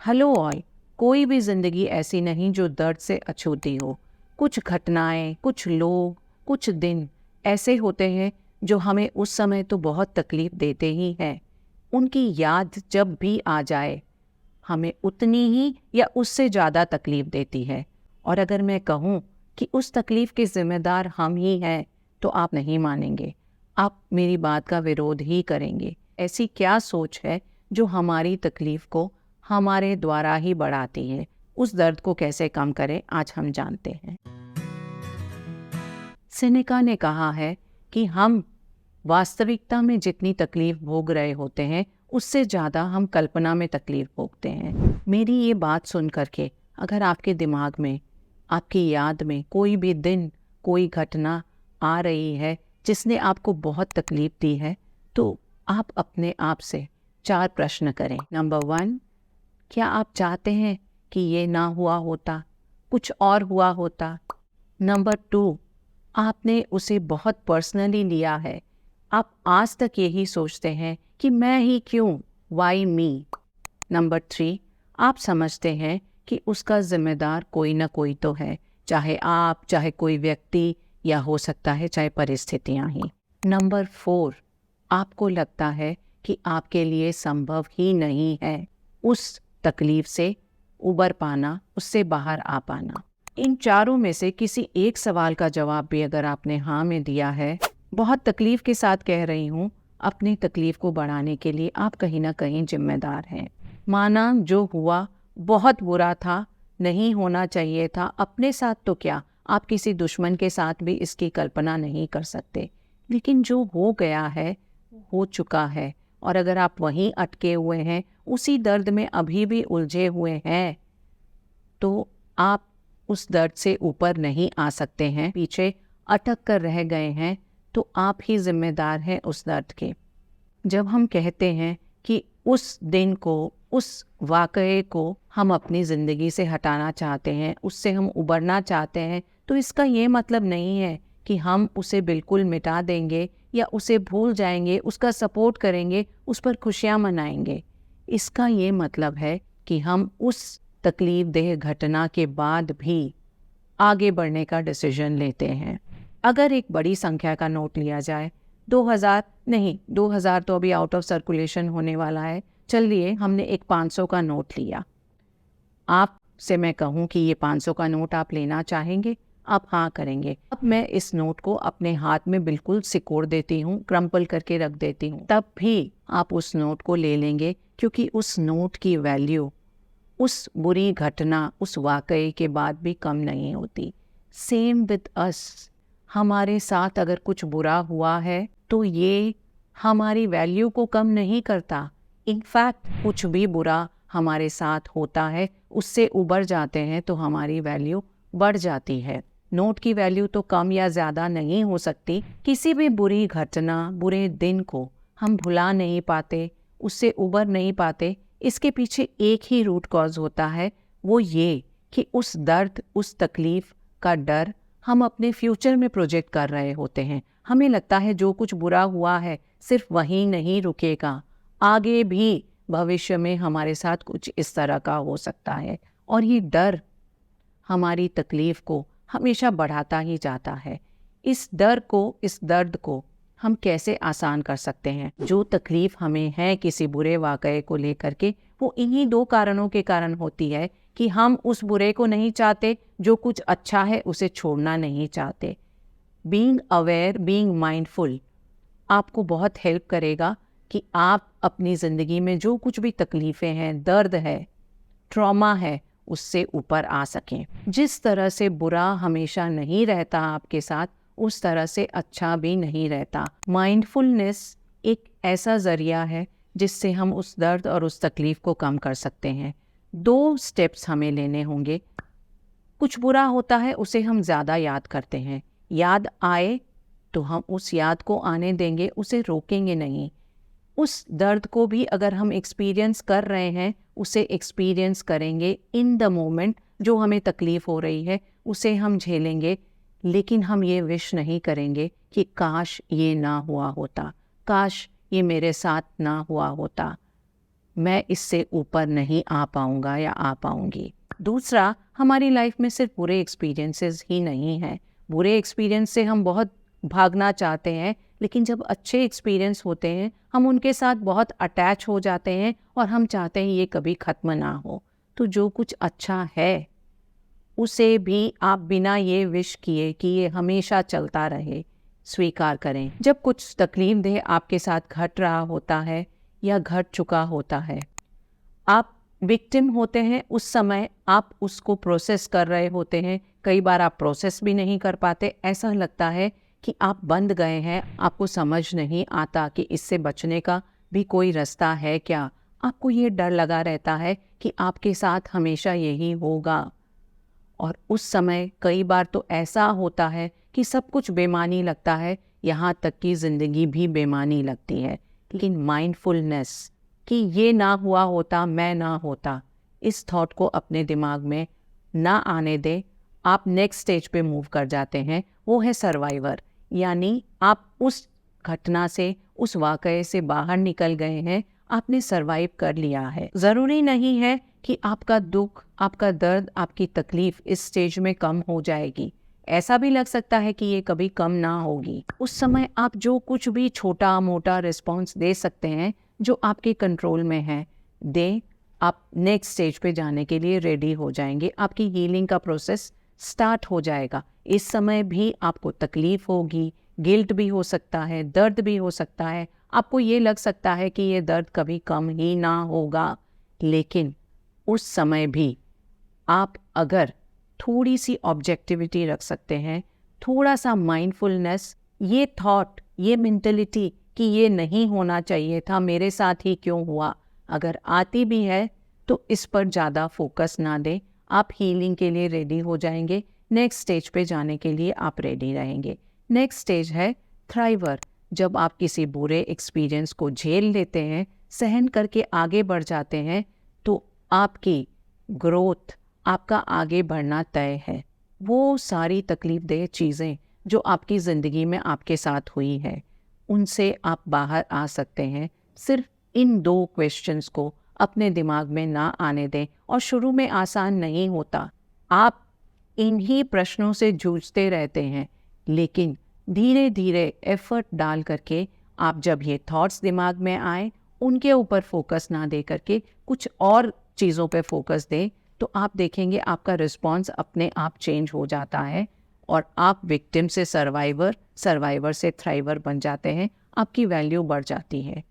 Hello all. कोई भी ज़िंदगी ऐसी नहीं जो दर्द से अछूती हो। कुछ घटनाएं, कुछ लोग, कुछ दिन ऐसे होते हैं जो हमें उस समय तो बहुत तकलीफ़ देते ही हैं। उनकी याद जब भी आ जाए हमें उतनी ही या उससे ज़्यादा तकलीफ़ देती है। और अगर मैं कहूँ कि उस तकलीफ़ के ज़िम्मेदार हम ही हैं तो आप नहीं मानेंगे। आप मेरी बात का विरोध ही करेंगे। ऐसी क्या सोच है जो हमारी तकलीफ़ को हमारे द्वारा ही बढ़ाती है? उस दर्द को कैसे कम करें, आज हम जानते हैं। सेनेका ने कहा है कि हम वास्तविकता में जितनी तकलीफ भोग रहे होते हैं उससे ज़्यादा हम कल्पना में तकलीफ भोगते हैं। मेरी ये बात सुन करके अगर आपके दिमाग में, आपकी याद में कोई भी दिन, कोई घटना आ रही है जिसने आपको बहुत तकलीफ दी है, तो आप अपने आप से 4 प्रश्न करें। नंबर 1, क्या आप चाहते हैं कि ये ना हुआ होता, कुछ और हुआ होता? नंबर 2, आपने उसे बहुत पर्सनली लिया है। आप आज तक यही सोचते हैं कि मैं ही क्यों, वाई मी? नंबर 3, आप समझते हैं कि उसका जिम्मेदार कोई ना कोई तो है, चाहे आप, चाहे कोई व्यक्ति, या हो सकता है चाहे परिस्थितियां ही। नंबर 4, आपको लगता है कि आपके लिए संभव ही नहीं है उस तकलीफ से उबर पाना, उससे बाहर आ पाना। इन चारों में से किसी एक सवाल का जवाब भी अगर आपने हाँ में दिया है, बहुत तकलीफ के साथ कह रही हूँ, अपनी तकलीफ को बढ़ाने के लिए आप कहीं ना कहीं जिम्मेदार हैं। माना जो हुआ बहुत बुरा था, नहीं होना चाहिए था, अपने साथ तो क्या, आप किसी दुश्मन के साथ भी इसकी कल्पना नहीं कर सकते। लेकिन जो हो गया है, हो चुका है, और अगर आप वहीं अटके हुए हैं, उसी दर्द में अभी भी उलझे हुए हैं, तो आप उस दर्द से ऊपर नहीं आ सकते हैं, पीछे अटक कर रह गए हैं, तो आप ही जिम्मेदार हैं उस दर्द के। जब हम कहते हैं कि उस दिन को, उस वाक़ये को हम अपनी ज़िंदगी से हटाना चाहते हैं, उससे हम उबरना चाहते हैं, तो इसका ये मतलब नहीं है कि हम उसे बिल्कुल मिटा देंगे या उसे भूल जाएंगे, उसका सपोर्ट करेंगे, उस पर खुशियाँ मनाएंगे। इसका ये मतलब है कि हम उस तकलीफ देह घटना के बाद भी आगे बढ़ने का डिसीजन लेते हैं। अगर एक बड़ी संख्या का नोट लिया जाए, 2000 नहीं, 2000 तो अभी आउट ऑफ सर्कुलेशन होने वाला है, चलिए हमने एक 500 का नोट लिया। आपसे मैं कहूँ कि ये 500 का नोट आप लेना चाहेंगे, आप हाँ करेंगे। अब मैं इस नोट को अपने हाथ में बिल्कुल सिकोड़ देती हूँ, क्रम्पल करके रख देती हूँ, तब भी आप उस नोट को ले लेंगे, क्योंकि उस नोट की वैल्यू उस बुरी घटना, उस वाक़ये के बाद भी कम नहीं होती। सेम विद अस, हमारे साथ अगर कुछ बुरा हुआ है तो ये हमारी वैल्यू को कम नहीं करता। इनफैक्ट कुछ भी बुरा हमारे साथ होता है, उससे उबर जाते हैं तो हमारी वैल्यू बढ़ जाती है। नोट की वैल्यू तो कम या ज़्यादा नहीं हो सकती। किसी भी बुरी घटना, बुरे दिन को हम भुला नहीं पाते, उससे उबर नहीं पाते। इसके पीछे एक ही रूट कॉज होता है, वो ये कि उस दर्द, उस तकलीफ़ का डर हम अपने फ्यूचर में प्रोजेक्ट कर रहे होते हैं। हमें लगता है जो कुछ बुरा हुआ है सिर्फ वहीं नहीं रुकेगा, आगे भी भविष्य में हमारे साथ कुछ इस तरह का हो सकता है, और ये डर हमारी तकलीफ़ को हमेशा बढ़ाता ही जाता है। इस डर को, इस दर्द को हम कैसे आसान कर सकते हैं? जो तकलीफ़ हमें है किसी बुरे वाक़ये को लेकर के, वो इन्हीं 2 कारणों के कारण होती है कि हम उस बुरे को नहीं चाहते, जो कुछ अच्छा है उसे छोड़ना नहीं चाहते। बीइंग अवेयर, बीइंग माइंडफुल आपको बहुत हेल्प करेगा कि आप अपनी ज़िंदगी में जो कुछ भी तकलीफ़ें हैं, दर्द है, ट्रॉमा है, उससे ऊपर आ सकें। जिस तरह से बुरा हमेशा नहीं रहता आपके साथ, उस तरह से अच्छा भी नहीं रहता। माइंडफुलनेस एक ऐसा ज़रिया है जिससे हम उस दर्द और उस तकलीफ़ को कम कर सकते हैं। 2 स्टेप्स हमें लेने होंगे। कुछ बुरा होता है, उसे हम ज़्यादा याद करते हैं। याद आए तो हम उस याद को आने देंगे, उसे रोकेंगे नहीं। उस दर्द को भी अगर हम एक्सपीरियंस कर रहे हैं, उसे एक्सपीरियंस करेंगे इन द मोमेंट। जो हमें तकलीफ़ हो रही है उसे हम झेलेंगे, लेकिन हम ये विश नहीं करेंगे कि काश ये ना हुआ होता, काश ये मेरे साथ ना हुआ होता। मैं इससे ऊपर नहीं आ पाऊँगा या आ पाऊँगी। दूसरा, हमारी लाइफ में सिर्फ बुरे एक्सपीरियंसेस ही नहीं हैं। बुरे एक्सपीरियंस से हम बहुत भागना चाहते हैं, लेकिन जब अच्छे एक्सपीरियंस होते हैं हम उनके साथ बहुत अटैच हो जाते हैं और हम चाहते हैं ये कभी ख़त्म ना हो। तो जो कुछ अच्छा है उसे भी आप बिना ये विश किए कि ये हमेशा चलता रहे, स्वीकार करें। जब कुछ तकलीफदेह आपके साथ घट रहा होता है या घट चुका होता है, आप विक्टिम होते हैं, उस समय आप उसको प्रोसेस कर रहे होते हैं। कई बार आप प्रोसेस भी नहीं कर पाते, ऐसा लगता है कि आप बंद गए हैं, आपको समझ नहीं आता कि इससे बचने का भी कोई रास्ता है क्या। आपको ये डर लगा रहता है कि आपके साथ हमेशा यही होगा। और उस समय कई बार तो ऐसा होता है कि सब कुछ बेमानी लगता है, यहाँ तक कि ज़िंदगी भी बेमानी लगती है। लेकिन माइंडफुलनेस कि ये ना हुआ होता, मैं ना होता, इस थॉट को अपने दिमाग में ना आने दें। आप नेक्स्ट स्टेज पे मूव कर जाते हैं, वो है सर्वाइवर। यानी आप उस घटना से, उस वाक़ये से बाहर निकल गए हैं, आपने सर्वाइव कर लिया है। ज़रूरी नहीं है कि आपका दुख, आपका दर्द, आपकी तकलीफ़ इस स्टेज में कम हो जाएगी। ऐसा भी लग सकता है कि ये कभी कम ना होगी। उस समय आप जो कुछ भी छोटा मोटा रिस्पॉन्स दे सकते हैं, जो आपके कंट्रोल में है, दें। आप नेक्स्ट स्टेज पे जाने के लिए रेडी हो जाएंगे। आपकी हीलिंग का प्रोसेस स्टार्ट हो जाएगा। इस समय भी आपको तकलीफ़ होगी, गिल्ट भी हो सकता है, दर्द भी हो सकता है। आपको ये लग सकता है कि ये दर्द कभी कम ही ना होगा। लेकिन उस समय भी आप अगर थोड़ी सी ऑब्जेक्टिविटी रख सकते हैं, थोड़ा सा माइंडफुलनेस, ये थॉट, ये मेंटलिटी कि ये नहीं होना चाहिए था, मेरे साथ ही क्यों हुआ, अगर आती भी है तो इस पर ज़्यादा फोकस ना दें। आप हीलिंग के लिए रेडी हो जाएंगे। नेक्स्ट स्टेज पे जाने के लिए आप रेडी रहेंगे। नेक्स्ट स्टेज है थ्राइवर। जब आप किसी बुरे एक्सपीरियंस को झेल लेते हैं, सहन करके आगे बढ़ जाते हैं, तो आपकी ग्रोथ, आपका आगे बढ़ना तय है। वो सारी तकलीफदेह चीज़ें जो आपकी ज़िंदगी में आपके साथ हुई है, उनसे आप बाहर आ सकते हैं। सिर्फ इन 2 क्वेश्चंस को अपने दिमाग में ना आने दें। और शुरू में आसान नहीं होता, आप इन्हीं प्रश्नों से जूझते रहते हैं, लेकिन धीरे धीरे एफर्ट डाल करके आप जब ये थॉट्स दिमाग में आए, उनके ऊपर फोकस ना दे करके कुछ और चीज़ों पे फोकस दें, तो आप देखेंगे आपका रिस्पॉन्स अपने आप चेंज हो जाता है और आप विक्टिम से सर्वाइवर, सर्वाइवर से थ्राइवर बन जाते हैं। आपकी वैल्यू बढ़ जाती है।